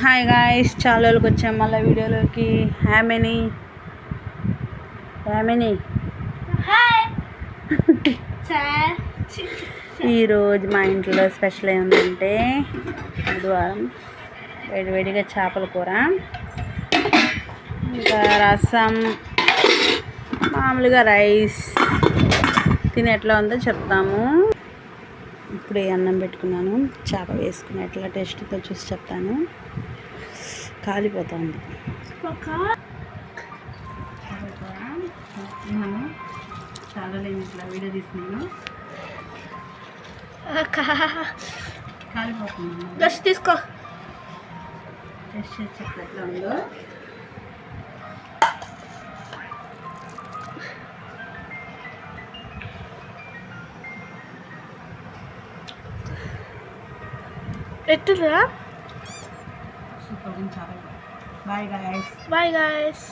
Hi guys, చాలా రోజులకి వచ్చాం మళ్ళీ వీడియోలోకి. హ్యామిని ఈరోజు మా ఇంట్లో స్పెషల్ ఏముందంటే బుధవారం వేడివేడిగా చేపల కూర, ఇంకా రసం, మామూలుగా రైస్. తిని ఎట్లా ఉందో చెప్తాము. ఇప్పుడే అన్నం పెట్టుకున్నాను, చేప వేసుకుని ఎట్లా టేస్ట్తో చూసి చెప్తాను. కాలిపోతుంది. చాలా లేదు ఇట్లా వీడియో తీసుకున్నాను. కాలిపోతుంది. తీసుకో, టేస్ట్ చేసి చెప్తా ఎట్లా ఉందో. ఎట్లా? సూపర్, చాలా. Bye guys. Bye guys.